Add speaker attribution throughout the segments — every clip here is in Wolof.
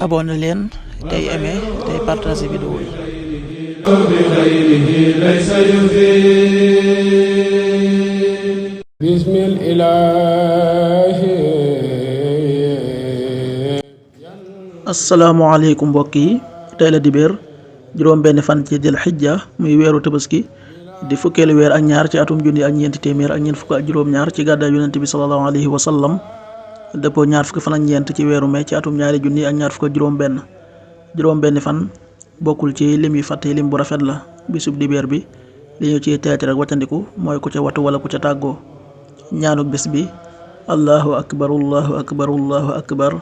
Speaker 1: abonné leen tey aimé tey partagé vidéo yi. asalaamaaleykum mbokk yi, tey la dibéer juróom benn fan ci dil xijja muy weeru tabaski di fukkeelu weer ak ñaar ci atum junni ak ñeenti téeméer ak ñeent fukk ak juróom-ñaar ci gàddaay yonent bi sallallahu alayhi wa sallam dëppoo ñaar fukki fan ak ñeent ci weeru mai ci atum ñaari junni ak ñaar fukk ak juróom benn fan bokkul ci lim yi fàtte lim bu rafet la. bisub dibéer bi li ñu ciy teet rek wàccandiku mooy ku ca watu wala ku ca tàggoo. ñaanuk bés bi allahu akbar allahu akbar allahu akbar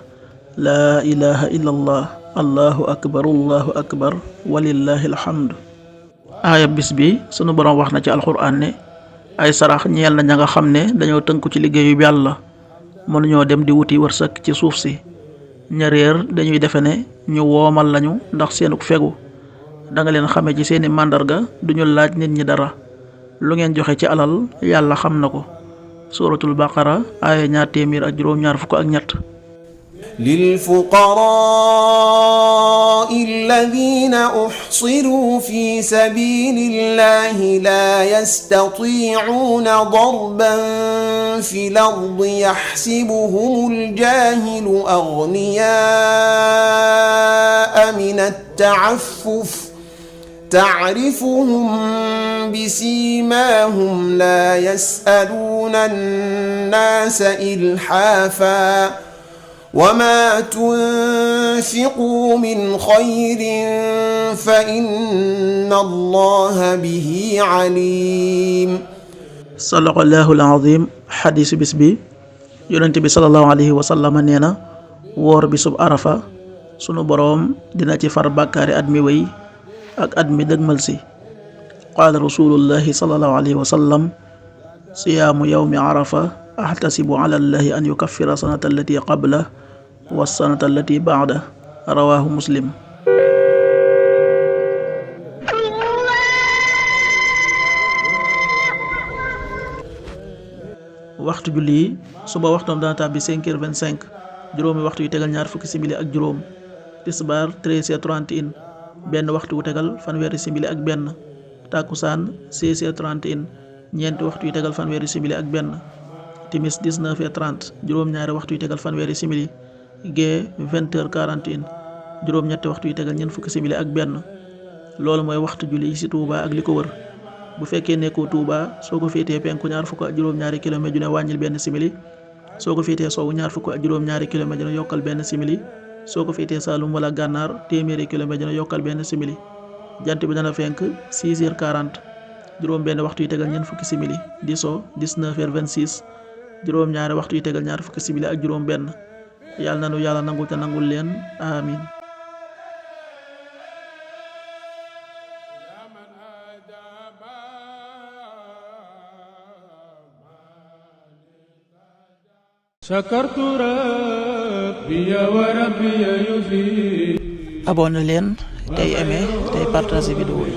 Speaker 1: laa ilaha illa allah allahu akbar allahu akbar walillahi alhamd. aaya bis bi sunu boroom wax na ci alxuraan ne ay sarax ñeel na ña nga xam ne dañoo tënku ci liggéeyu yàlla mënuñoo dem di wuti wërsëg ci suuf si. ña réer dañuy defe ne ñu woomal lañu ndax seenuk fegu danga leen xame ci seeni màndarga duñu laaj nit ñi dara lu ngeen joxe ci alal yàlla xam na ko. suuratul baqara aaya ñaar téeméer ak juróom-ñaar fukk ak ñett.
Speaker 2: للفقراء الذين أحصروا في سبيل الله لا يستطيعون ضربا في الأرض يحسبهم الجاهل أغنياء من التعفف تعرفهم بسيماهم لا يسألون الناس إلحافا وما تنفقوا من خير فإن الله به عليم.
Speaker 1: sadaqallahul azim. xadiisu bis bi yonent bi sallallahu alayhi wa sallam nee na woor bisub arafa sunu boroom dina ci far bàkkaari at mi wéy ak at mi dëgmal si. qaala rasulullahi sallallahu alayhi wa sallam siyaamu yawmi arafa ahtasibu ala allahi an yukaffira sanata allati qabla wa sanata allati baada rawaahu muslim. waxtu julli yi suba waxtoom dana tàbbi 5h25 juróomi waxtu yu tegal ñaar fukki simili ak juróom. tisbaar 13h31 benn waxtu wu tegal fanweeri simili ak benn. takkusaan 16h31 ñeenti waxtu yu tegal fanweeri simili ak benn. timis 19h30 juróom-ñaari waxtu yu tegal fanweeri simili. gee 20h41 juróom-ñetti waxtu yu tegal ñeent fukki simili ak benn. loolu mooy waxtu julli yi ci Touba ak li ko wër. bu fekkee nekkoo Touba soo ko féetee penku ñaar fukk ak juróom-ñaari kilomètre ju ne wàññil benn simili. soo ko féetee sowu ñaar fukk ak juróom-ñaari kilomètre ju ne yokkal benn simili. soo ko féetee Saalum wala Gànnaar téeméeri kilomètre ju ne yokkal benn simili. jant bi dana fenk 6h40 juróom benn waxtu yu tegal ñeent fukki simili di so 19h26 juróom-ñaari waxtu yu tegal ñaar fukki simili ak juróom benn. yàlla nanu yàlla nangul te nangul leen amin. abonné leen tey aimé tey partagé vidéo yi.